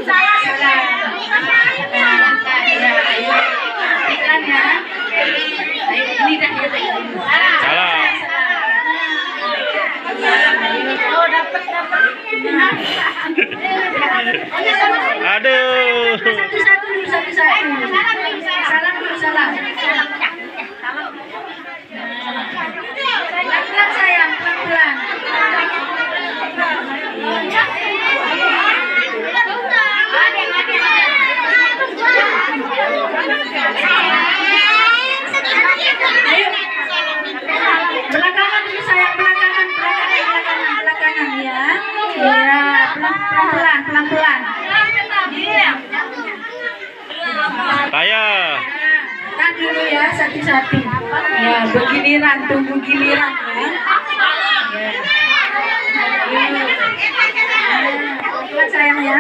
Salah. Ya, ayo. Pelan ya. Ayo, lidah kita. Salah. Oh, dapat. Aduh. Satu. Salam. Pelan-pelan sayang, pelan-pelan. Ayo. Belakangan dulu sayang, belakangan ya. Iya, pelan-pelan. Saya. Kan dulu ya, satu-satu. Ya, begiliran, tunggu giliran ya. Ya. Pelan sayang ya.